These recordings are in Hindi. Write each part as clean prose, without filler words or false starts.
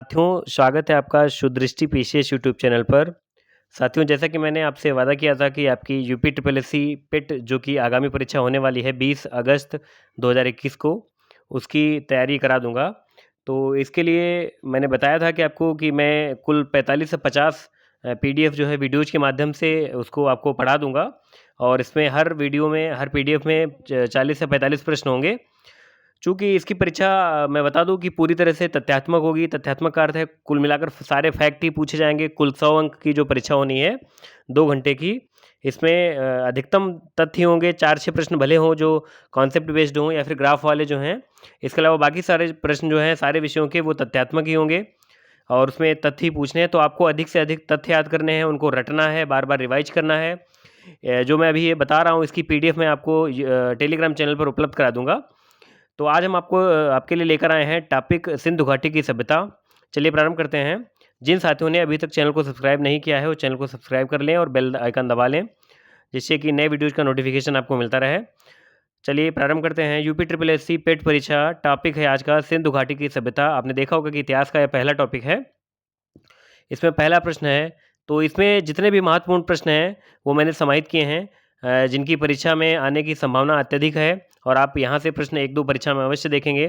साथियों, स्वागत है आपका सुदृष्टि पीसीएस यूट्यूब चैनल पर। साथियों, जैसा कि मैंने आपसे वादा किया था कि आपकी यूपी ट्रिपल एससी पिट जो कि आगामी परीक्षा होने वाली है 20 अगस्त 2021 को, उसकी तैयारी करा दूंगा। तो इसके लिए मैंने बताया था कि आपको कि मैं कुल 45 से 50 पीडीएफ जो है वीडियोज़ के माध्यम से उसको आपको पढ़ा दूंगा। और इसमें हर वीडियो में, हर पीडीएफ में 40 से 45 प्रश्न होंगे। चूँकि इसकी परीक्षा मैं बता दूँ कि पूरी तरह से तथ्यात्मक होगी। तथ्यात्मक का अर्थ है कुल मिलाकर सारे फैक्ट ही पूछे जाएँगे। कुल 100 अंक की जो परीक्षा होनी है 2 घंटे की, इसमें अधिकतम तथ्य होंगे। 4-6 प्रश्न भले हों जो कॉन्सेप्ट बेस्ड हों या फिर ग्राफ वाले जो हैं। इसके अलावा बाकी सारे प्रश्न जो हैं सारे विषयों के वो तथ्यात्मक ही होंगे और उसमें तथ्य ही पूछने हैं। तो आपको अधिक से अधिक तथ्य याद करने हैं, उनको रटना है, बार-बार रिवाइज़ करना है। जो मैं अभी ये बता रहा हूँ इसकी पीडीएफ मैं आपको टेलीग्राम चैनल पर उपलब्ध करा दूँगा। तो आज हम आपके लिए लेकर आए हैं टॉपिक सिंधु घाटी की सभ्यता। चलिए प्रारंभ करते हैं। जिन साथियों ने अभी तक चैनल को सब्सक्राइब नहीं किया है वो चैनल को सब्सक्राइब कर लें और बेल आइकन दबा लें, जिससे कि नए वीडियोज़ का नोटिफिकेशन आपको मिलता रहे। चलिए प्रारंभ करते हैं। यूपी ट्रिपल एससी पेट परीक्षा टॉपिक है आज का सिंधु घाटी की सभ्यता। आपने देखा होगा कि इतिहास का यह पहला टॉपिक है। इसमें पहला प्रश्न है, तो इसमें जितने भी महत्वपूर्ण प्रश्न हैं वो मैंने समाहित किए हैं, जिनकी परीक्षा में आने की संभावना अत्यधिक है और आप यहाँ से प्रश्न 1-2 परीक्षा में अवश्य देखेंगे।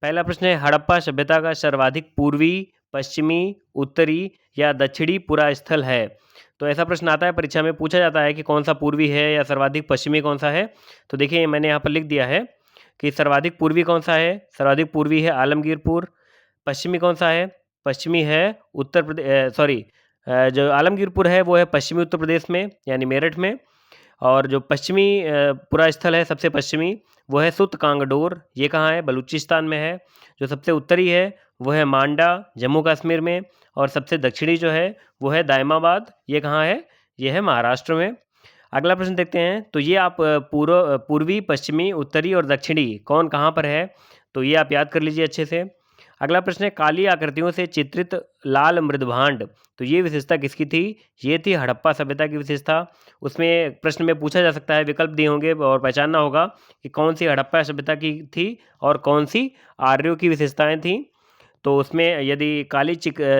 पहला प्रश्न है, हड़प्पा सभ्यता का सर्वाधिक पूर्वी, पश्चिमी, उत्तरी या दक्षिणी पुरा स्थल है? तो ऐसा प्रश्न आता है परीक्षा में, पूछा जाता है कि कौन सा पूर्वी है या सर्वाधिक पश्चिमी कौन सा है। तो देखिए मैंने यहाँ पर लिख दिया है कि सर्वाधिक पूर्वी कौन सा है। सर्वाधिक पूर्वी है आलमगीरपुर। पश्चिमी कौन सा है? पश्चिमी है जो आलमगीरपुर है वो है पश्चिमी उत्तर प्रदेश में यानी मेरठ में। और जो पश्चिमी पुरा स्थल है सबसे पश्चिमी, वो है सुत कांगडोर। ये कहाँ है? बलूचिस्तान में है। जो सबसे उत्तरी है वो है मांडा, जम्मू कश्मीर में। और सबसे दक्षिणी जो है वो है दायमाबाद। ये कहाँ है? ये है महाराष्ट्र में। अगला प्रश्न देखते हैं। तो ये आप पूर्वी, पश्चिमी, उत्तरी और दक्षिणी कौन कहाँ पर है, तो ये आप याद कर लीजिए अच्छे से। अगला प्रश्न है, काली आकृतियों से चित्रित लाल मृदभांड, तो ये विशेषता किसकी थी? ये थी हड़प्पा सभ्यता की विशेषता। उसमें प्रश्न में पूछा जा सकता है, विकल्प दिए होंगे और पहचानना होगा कि कौन सी हड़प्पा सभ्यता की थी और कौन सी आर्यों की विशेषताएं थी। तो उसमें यदि काली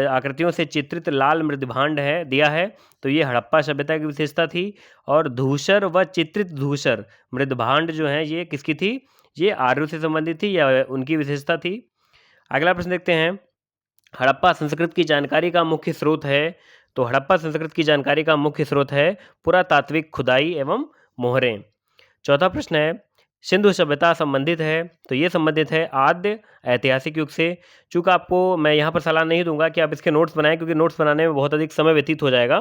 आकृतियों से चित्रित लाल मृदभांड है दिया है तो ये हड़प्पा सभ्यता की विशेषता थी। और धूसर व चित्रित धूसर मृदभांड जो है ये किसकी थी? ये आर्यों से संबंधित थी या उनकी विशेषता थी। अगला प्रश्न देखते हैं, हड़प्पा संस्कृत की जानकारी का मुख्य स्रोत है। तो हड़प्पा संस्कृत की जानकारी का मुख्य स्रोत है पुरातात्विक खुदाई एवं मोहरें। चौथा प्रश्न है, सिंधु सभ्यता संबंधित है, तो ये संबंधित है आद्य ऐतिहासिक युग से। चूँकि आपको मैं यहाँ पर सलाह नहीं दूंगा कि आप इसके नोट्स बनाएं, क्योंकि नोट्स बनाने में बहुत अधिक समय व्यतीत हो जाएगा।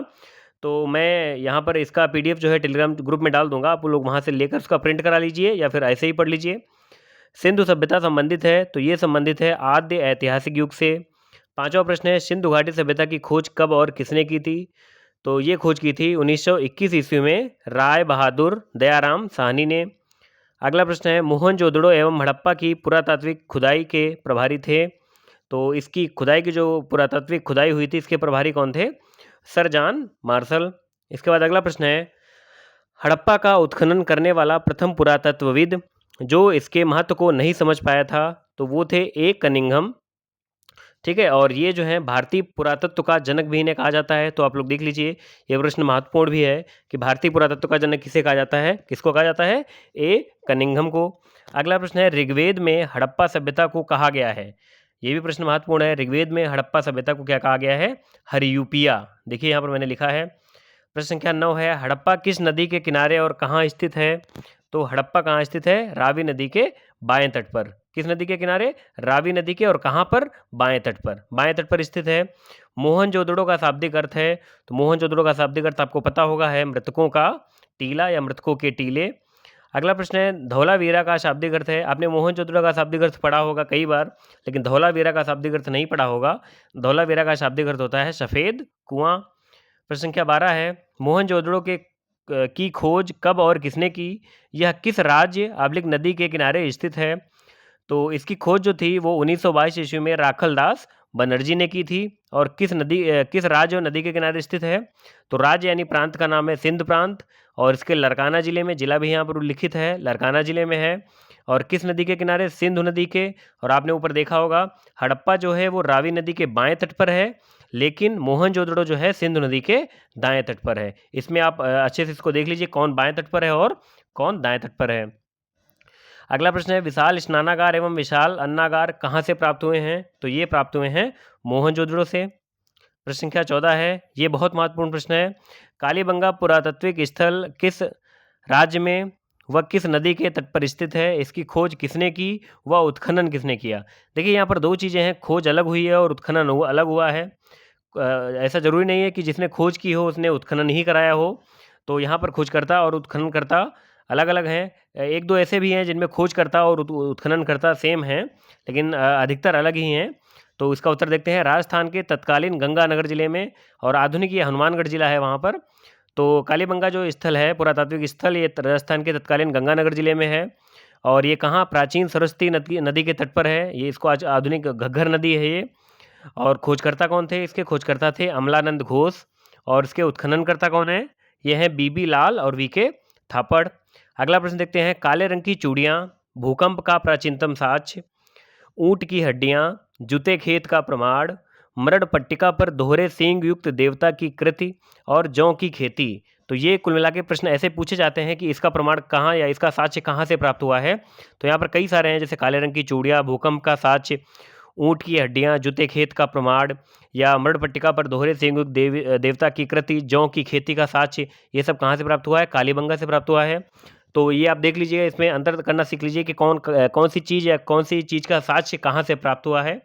तो मैं यहाँ पर इसका पीडीएफ जो है टेलीग्राम ग्रुप में डाल दूंगा, आप लोग वहाँ से लेकर उसका प्रिंट करा लीजिए या फिर ऐसे ही पढ़ लीजिए। सिंधु सभ्यता संबंधित है, तो ये संबंधित है आद्य ऐतिहासिक युग से। पांचवा प्रश्न है, सिंधु घाटी सभ्यता की खोज कब और किसने की थी? तो ये खोज की थी 1921 ईस्वी में राय बहादुर दयाराम साहनी ने। अगला प्रश्न है, मोहनजोदड़ो एवं हड़प्पा की पुरातात्विक खुदाई के प्रभारी थे। तो इसकी खुदाई की जो पुरातात्विक खुदाई हुई थी इसके प्रभारी कौन थे? Sir John Marshall. इसके बाद अगला प्रश्न है, हड़प्पा का उत्खनन करने वाला प्रथम पुरातत्वविद जो इसके महत्व को नहीं समझ पाया था, तो वो थे ए कनिंघम। ठीक है, और ये जो है भारतीय पुरातत्व का जनक भी इन्हें कहा जाता है। तो आप लोग देख लीजिए, ये प्रश्न महत्वपूर्ण भी है कि भारतीय पुरातत्व का जनक किसे कहा जाता है, किसको कहा जाता है? ए कनिंघम को। अगला प्रश्न है, ऋग्वेद में हड़प्पा सभ्यता को कहा गया है। ये भी प्रश्न महत्वपूर्ण है, ऋग्वेद में हड़प्पा सभ्यता को क्या कहा गया है? हरियूपिया। देखिए यहाँ पर मैंने लिखा है। प्रश्न संख्या 9 है, हड़प्पा किस नदी के किनारे और कहाँ स्थित है? तो हड़प्पा कहाँ स्थित है? रावी नदी के बाएं तट पर। किस नदी के किनारे? रावी नदी के। और कहाँ पर? बाएं तट पर। बाएं तट पर स्थित है। मोहनजोदड़ो का शाब्दिक अर्थ है, तो मोहनजोदड़ो का शाब्दिक अर्थ आपको पता होगा, है मृतकों का टीला या मृतकों के टीले। अगला प्रश्न है, धौलावीरा का शाब्दिक अर्थ है। आपने मोहनजोदड़ो का शाब्दिक अर्थ पढ़ा होगा कई बार, लेकिन धौलावीरा का शाब्दिक अर्थ नहीं पढ़ा होगा। धौलावीरा का शाब्दिक अर्थ होता है सफ़ेद कुआं। प्रश्न संख्या 12 है, मोहनजोदड़ो की खोज कब और किसने की? यह किस राज्य आबलिक नदी के किनारे स्थित है? तो इसकी खोज जो थी वो 1922 ईस्वी में राखलदास बनर्जी ने की थी। और किस राज्य और नदी के किनारे स्थित है? तो राज्य यानी प्रांत का नाम है सिंध प्रांत, और इसके लरकाना जिले में, जिला भी यहाँ पर उल्लिखित है, लरकाना जिले में है। और किस नदी के किनारे? सिंधु नदी के। और आपने ऊपर देखा होगा हड़प्पा जो है वो रावी नदी के बाएं तट पर है, लेकिन मोहनजोदड़ो जो है सिंधु नदी के दाएं तट पर है। इसमें आप अच्छे से इसको देख लीजिए कौन बाएं तट पर है और कौन दाएं तट पर है। अगला प्रश्न है विशाल स्नानागार एवं विशाल अन्नागार कहाँ से प्राप्त हुए हैं? तो ये प्राप्त हुए हैं मोहनजोदड़ो से। प्रश्न संख्या 14 है, ये बहुत महत्वपूर्ण प्रश्न है। कालीबंगा पुरातात्विक स्थल किस राज्य में व किस नदी के तट पर स्थित है? इसकी खोज किसने की व उत्खनन किसने किया? देखिए यहाँ पर दो चीज़ें हैं, खोज अलग हुई है और उत्खनन अलग हुआ है। ऐसा ज़रूरी नहीं है कि जिसने खोज की हो उसने उत्खनन ही कराया हो। तो यहाँ पर खोजकर्ता और उत्खननकर्ता अलग अलग हैं। एक दो ऐसे भी हैं जिनमें खोजकर्ता और उत्खननकर्ता सेम हैं, लेकिन अधिकतर अलग ही हैं। तो इसका उत्तर देखते हैं। राजस्थान के तत्कालीन गंगानगर जिले में, और आधुनिक ये हनुमानगढ़ जिला है वहाँ पर। तो कालीबंगा जो स्थल है पुरातात्विक स्थल, ये राजस्थान के तत्कालीन गंगानगर जिले में है। और ये कहाँ? प्राचीन सरस्वती नदी के तट पर है। ये इसको आज आधुनिक घग्घर नदी है ये। और खोजकर्ता कौन थे? इसके खोजकर्ता थे अमलानंद घोष। और इसके उत्खननकर्ता कौन है? ये हैं बीबी लाल और वीके थापड़। अगला प्रश्न देखते हैं। काले रंग की चूड़ियाँ भूकंप का प्राचीनतम साक्ष्य, ऊंट की हड्डियाँ जूते खेत का प्रमाण, मरड़ पट्टिका पर दोहरे सींग युक्त देवता की कृति और जौ की खेती। तो ये कुल मिला के प्रश्न ऐसे पूछे जाते हैं कि इसका प्रमाण कहाँ या इसका साक्ष्य कहाँ से प्राप्त हुआ है। तो यहाँ पर कई सारे हैं, जैसे काले रंग की चूड़ियाँ, भूकंप का साक्ष्य, ऊंट की हड्डियाँ, जूते खेत का प्रमाण, या मृड़ पट्टिका पर दोहरे सींग युक्त देवता की कृति, जौ की खेती का साक्ष्य। ये सब कहाँ से प्राप्त हुआ है? कालीबंगा से प्राप्त हुआ है। तो ये आप देख लीजिए, इसमें अंतर करना सीख लीजिए कि कौन सी चीज़ या कौन सी चीज़ का साक्ष्य कहाँ से प्राप्त हुआ है।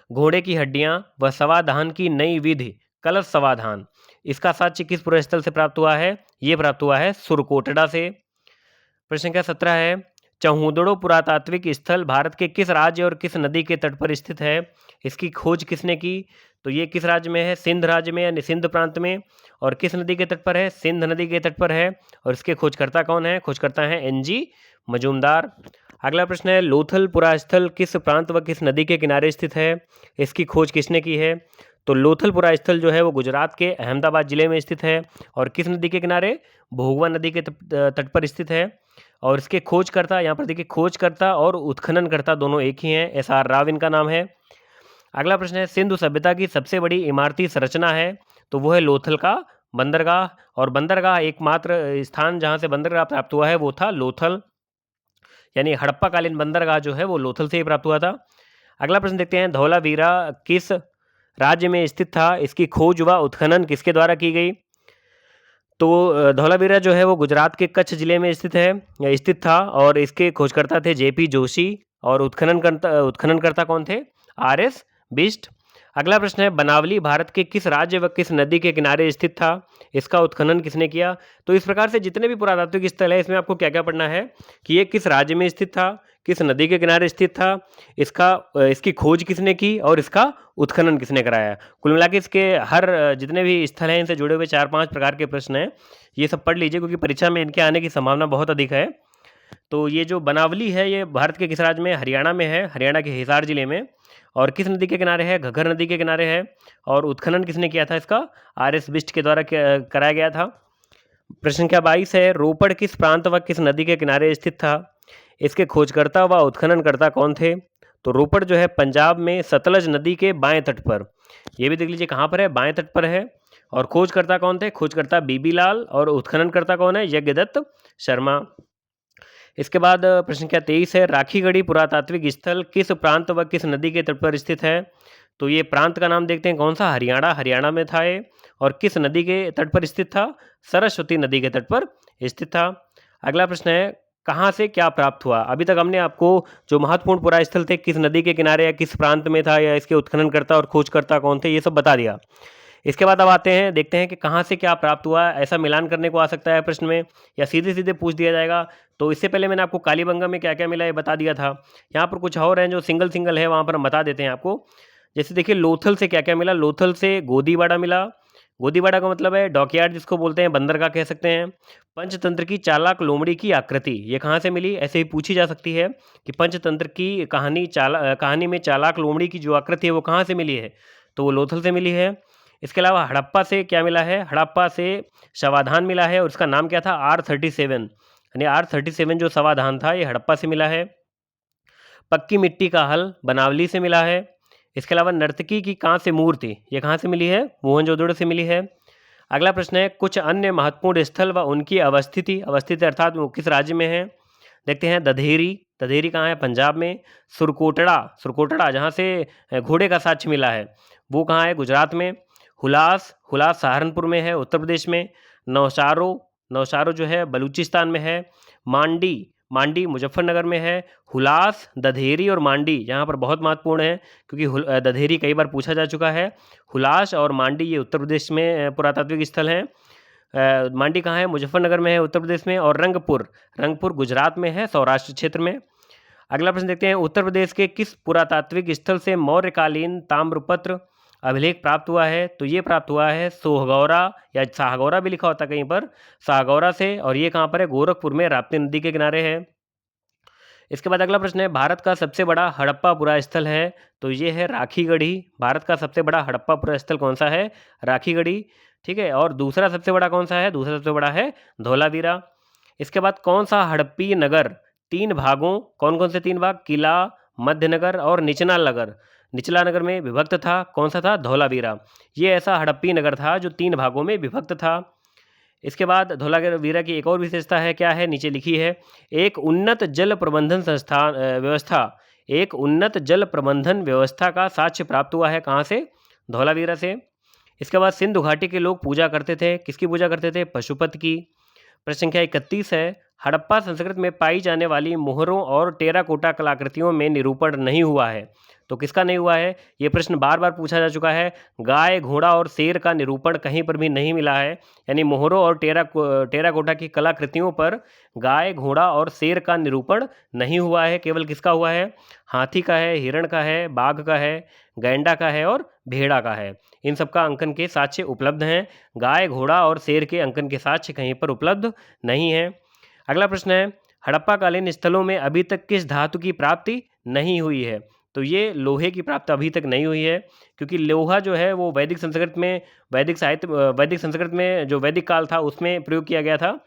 घोड़े की हड्डियाँ व समाधान की नई विधि कलश समाधान, इसका साक्ष्य किस पुरस्थल से प्राप्त हुआ है? ये प्राप्त हुआ है सुरकोटड़ा से। प्रश्न संख्या 17 है, चौहूदड़ो पुरातात्विक स्थल भारत के किस राज्य और किस नदी के तट पर स्थित है? इसकी खोज किसने की? तो ये किस राज्य में है? सिंध राज्य में यानी सिंध प्रांत में। और किस नदी के तट पर है? सिंध नदी के तट पर है। और इसके खोजकर्ता कौन है? खोजकर्ता हैं एनजी मजूमदार। अगला प्रश्न है, लोथल पुरास्थल किस प्रांत व किस नदी के किनारे स्थित है? इसकी खोज किसने की है? तो लोथल पुरास्थल जो है वो गुजरात के अहमदाबाद जिले में स्थित है। और किस नदी के किनारे? भोगवा नदी के तट पर स्थित है। और इसके खोजकर्ता, यहाँ पर देखिए, खोजकर्ता और उत्खननकर्ता दोनों एक ही हैं। एसआर राव इनका नाम है। अगला प्रश्न है, सिंधु सभ्यता की सबसे बड़ी इमारती संरचना है? तो वो है लोथल का बंदरगाह। और बंदरगाह एकमात्र स्थान जहाँ से बंदरगाह प्राप्त हुआ है वो था लोथल, यानी हड़प्पाकालीन बंदरगाह जो है वो लोथल से ही प्राप्त हुआ था। अगला प्रश्न देखते हैं, धौलावीरा किस राज्य में स्थित था? इसकी खोज व उत्खनन किसके द्वारा की गई? तो धौलावीरा जो है वो गुजरात के कच्छ जिले में स्थित था। और इसके खोजकर्ता थे जेपी जोशी। और उत्खननकर्ता कौन थे? आरएस बिष्ट। अगला प्रश्न है, बनावली भारत के किस राज्य व किस नदी के किनारे स्थित था? इसका उत्खनन किसने किया? तो इस प्रकार से जितने भी पुरातात्विक स्थल है इसमें आपको क्या क्या पढ़ना है कि ये किस राज्य में स्थित था, किस नदी के किनारे स्थित था, इसकी खोज किसने की और इसका उत्खनन किसने कराया। कुल मिला के इसके हर जितने भी स्थल हैं इनसे जुड़े हुए 4-5 प्रकार के प्रश्न हैं, ये सब पढ़ लीजिए क्योंकि परीक्षा में इनके आने की संभावना बहुत अधिक है। तो ये जो बनावली है ये भारत के किस राज्य में? हरियाणा में है, हरियाणा के हिसार जिले में। और किस नदी के किनारे है? घग्घर नदी के किनारे है। और उत्खनन किसने किया था इसका? आरएस बिष्ट के द्वारा कराया गया था। प्रश्न संख्या 22 है, रोपड़ किस प्रांत व किस नदी के किनारे स्थित था? इसके खोजकर्ता व उत्खननकर्ता कौन थे? तो रोपड़ जो है पंजाब में सतलज नदी के बाएं तट पर, ये भी देख लीजिए कहाँ पर है? बाएं तट पर है। और खोजकर्ता कौन थे? खोजकर्ता बीबी लाल। और उत्खननकर्ता कौन है? यज्ञदत्त शर्मा। इसके बाद प्रश्न संख्या 23 है, राखीगढ़ी पुरातात्विक स्थल किस प्रांत व किस नदी के तट पर स्थित है? तो ये प्रांत का नाम देखते हैं कौन सा? हरियाणा में था ये। और किस नदी के तट पर स्थित था? सरस्वती नदी के तट पर स्थित था। अगला प्रश्न है, कहाँ से क्या प्राप्त हुआ? अभी तक हमने आपको जो महत्वपूर्ण पुरास्थल थे किस नदी के किनारे या किस प्रांत में था या इसके उत्खननकर्ता और खोजकर्ता कौन थे, ये सब बता दिया। इसके बाद अब आते हैं, देखते हैं कि कहाँ से क्या प्राप्त हुआ। ऐसा मिलान करने को आ सकता है प्रश्न में, या सीधे सीधे पूछ दिया जाएगा। तो इससे पहले मैंने आपको कालीबंगा में क्या क्या मिला ये बता दिया था। यहाँ पर कुछ और हैं जो सिंगल सिंगल है, वहाँ पर हम बता देते हैं आपको। जैसे देखिए, लोथल से क्या क्या मिला? लोथल से गोदीवाड़ा मिला। गोदीवाड़ा का मतलब है डॉकयार्ड जिसको बोलते हैं, बंदरगाह कह सकते हैं। पंचतंत्र की चालाक लोमड़ी की आकृति, ये कहाँ से मिली? ऐसे ही पूछी जा सकती है कि पंचतंत्र की कहानी में चालाक लोमड़ी की जो आकृति है वो कहाँ से मिली है? तो वो लोथल से मिली है। इसके अलावा हड़प्पा से क्या मिला है? हड़प्पा से शवाधान मिला है और उसका नाम क्या था? R37। यानी R37 जो समाधान था ये हड़प्पा से मिला है। पक्की मिट्टी का हल बनावली से मिला है। इसके अलावा नर्तकी की कांस्य मूर्ति ये कहाँ से मिली है? मोहनजोदड़ो से मिली है। अगला प्रश्न है कुछ अन्य महत्वपूर्ण स्थल व उनकी अवस्थिति अर्थात वो किस राज्य में है? देखते हैं दधेरी कहाँ है? पंजाब में। सुरकोटड़ा जहाँ से घोड़े का साक्ष्य मिला है वो कहाँ है? गुजरात में। हुलास सहारनपुर में है, उत्तर प्रदेश में। नौशारो जो है बलूचिस्तान में है। मांडी मुजफ्फरनगर में है। हुलास, दधेरी और मांडी यहाँ पर बहुत महत्वपूर्ण है क्योंकि दधेरी कई बार पूछा जा चुका है। हुलास और मांडी ये उत्तर प्रदेश में पुरातात्विक स्थल हैं। मांडी कहाँ है? मुजफ्फरनगर में है, उत्तर प्रदेश में। और रंगपुर गुजरात में है, सौराष्ट्र क्षेत्र में। अगला प्रश्न देखते हैं उत्तर प्रदेश के किस पुरातात्विक स्थल से मौर्यकालीन ताम्रपत्र अभिलेख प्राप्त हुआ है? तो ये प्राप्त हुआ है सोहगौरा या शाहगौरा भी लिखा होता है कहीं पर, शाहगौरा से। और ये कहाँ पर है? गोरखपुर में, राप्ती नदी के किनारे है। इसके बाद अगला प्रश्न है भारत का सबसे बड़ा हड़प्पा स्थल है? तो ये है राखीगढ़ी। भारत का सबसे बड़ा हड़प्पा स्थल कौन सा है? राखीगढ़ी। ठीक है। और दूसरा सबसे बड़ा कौन सा है? दूसरा सबसे बड़ा है धौलावीरा। इसके बाद कौन सा हड़प्पी नगर तीन भागों, कौन कौन से तीन भाग? किला, मध्यनगर और निचला नगर में विभक्त था। कौन सा था? धौलावीरा। ये ऐसा हड़प्पी नगर था जो तीन भागों में विभक्त था। इसके बाद धौलावीरा की एक और विशेषता है, क्या है? नीचे लिखी है, एक उन्नत जल प्रबंधन व्यवस्था का साक्ष्य प्राप्त हुआ है। कहाँ से? धौलावीरा से। इसके बाद सिंधु घाटी के लोग पूजा करते थे, किसकी पूजा करते थे? पशुपति की। प्रश्न संख्या 31 है, हड़प्पा संस्कृति में पाई जाने वाली मोहरों और टेराकोटा कलाकृतियों में निरूपण नहीं हुआ है। तो किसका नहीं हुआ है? ये प्रश्न बार बार पूछा जा चुका है। गाय, घोड़ा और शेर का निरूपण कहीं पर भी नहीं मिला है। यानी मोहरों और टेराकोटा की कलाकृतियों पर गाय, घोड़ा और शेर का निरूपण नहीं हुआ है। केवल किसका हुआ है? हाथी का है, हिरण का है, बाघ का है, गैंडा का है और भेड़ा का है। इन सबका अंकन के साक्ष्य उपलब्ध हैं। गाय, घोड़ा और शेर के अंकन के साक्ष्य कहीं पर उपलब्ध नहीं है। अगला प्रश्न है, हड़प्पा कालीन स्थलों में अभी तक किस धातु की प्राप्ति नहीं हुई है? तो ये लोहे की प्राप्ति अभी तक नहीं हुई है क्योंकि लोहा जो है वो वैदिक संस्कृत में जो वैदिक काल था उसमें प्रयोग किया गया था।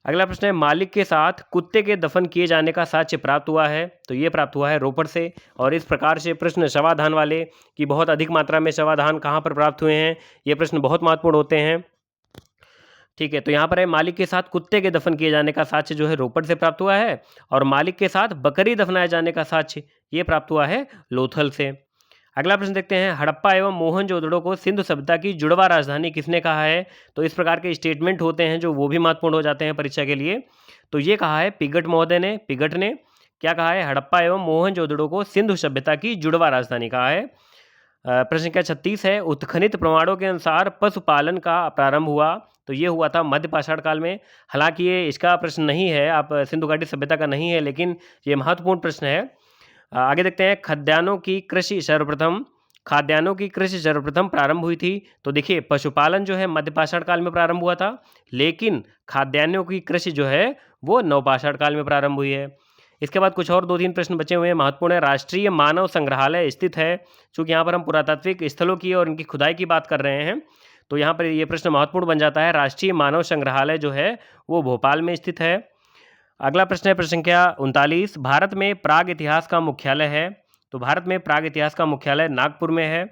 अगला प्रश्न है, मालिक के साथ कुत्ते के दफन किए जाने का साक्ष्य प्राप्त हुआ है? तो ये प्राप्त हुआ है रोपड़ से। और इस प्रकार से प्रश्न शवाधान वाले कि बहुत अधिक मात्रा में शवाधान कहाँ पर प्राप्त हुए हैं, ये प्रश्न बहुत महत्वपूर्ण होते हैं। ठीक है, तो यहाँ पर है मालिक के साथ कुत्ते के दफन किए जाने का साक्ष्य जो है रोपड़ से प्राप्त हुआ है। और मालिक के साथ बकरी दफनाए जाने का साक्ष्य ये प्राप्त हुआ है लोथल से। अगला प्रश्न देखते हैं, हड़प्पा एवं मोहनजोदड़ो को सिंधु सभ्यता की जुड़वा राजधानी किसने कहा है? तो इस प्रकार के स्टेटमेंट होते हैं जो वो भी महत्वपूर्ण हो जाते हैं परीक्षा के लिए। तो ये कहा है पिगट ने क्या कहा है? हड़प्पा एवं मोहनजोदड़ो को सिंधु सभ्यता की जुड़वा राजधानी कहा है। प्रश्न संख्या 36 है, उत्खनित प्रमाणों के अनुसार पशुपालन का प्रारंभ हुआ? तो ये हुआ था मध्य पाषाण काल में। हालांकि ये इसका प्रश्न नहीं है, आप सिंधु घाटी सभ्यता का नहीं है, लेकिन ये महत्वपूर्ण प्रश्न है। आगे देखते हैं, खाद्यान्नों की कृषि सर्वप्रथम प्रारंभ हुई थी? तो देखिए पशुपालन जो है मध्य पाषाण काल में प्रारंभ हुआ था, लेकिन खाद्यान्नों की कृषि जो है वो नवपाषाण काल में प्रारंभ हुई है। इसके बाद कुछ और 2-3 प्रश्न बचे हुए हैं, महत्वपूर्ण है। राष्ट्रीय मानव संग्रहालय स्थित है? चूँकि यहाँ पर हम पुरातात्विक स्थलों की और इनकी खुदाई की बात कर रहे हैं, तो यहाँ पर ये प्रश्न महत्वपूर्ण बन जाता है। राष्ट्रीय मानव संग्रहालय जो है वो भोपाल में स्थित है। अगला प्रश्न है प्रश्न संख्या 39, भारत में प्राग इतिहास का मुख्यालय है? तो भारत में प्राग इतिहास का मुख्यालय नागपुर में है।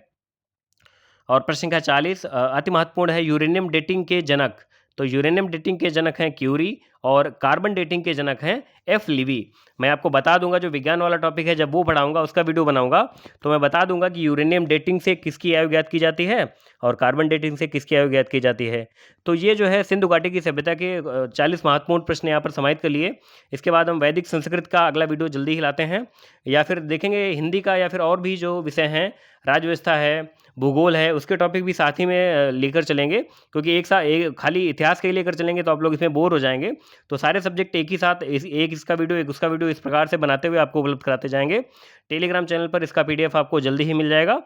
और प्रश्न संख्या 40, अति महत्वपूर्ण है, यूरेनियम डेटिंग के जनक? तो यूरेनियम डेटिंग के जनक हैं क्यूरी और कार्बन डेटिंग के जनक हैं एफ लीवी। मैं आपको बता दूंगा, जो विज्ञान वाला टॉपिक है जब वो पढ़ाऊंगा उसका वीडियो बनाऊंगा तो मैं बता दूंगा कि यूरेनियम डेटिंग से किसकी आयु ज्ञात की जाती है और कार्बन डेटिंग से किसकी आयु ज्ञात की जाती है। तो ये जो है सिंधु घाटी की सभ्यता के 40 महत्वपूर्ण प्रश्न यहाँ पर समाहित कर लिए। इसके बाद हम वैदिक संस्कृत का अगला वीडियो जल्दी ही लाते हैं, या फिर देखेंगे हिंदी का, या फिर और भी जो विषय हैं, राज्य व्यवस्था है, भूगोल है, उसके टॉपिक भी साथ ही में लेकर चलेंगे। क्योंकि एक खाली इतिहास के ही लेकर चलेंगे तो आप लोग इसमें बोर हो जाएंगे। तो सारे सब्जेक्ट एक ही साथ, एक इसका वीडियो एक उसका वीडियो, इस प्रकार से बनाते हुए आपको उपलब्ध कराते जाएंगे। टेलीग्राम चैनल पर इसका PDF आपको जल्दी ही मिल जाएगा।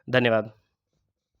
धन्यवाद।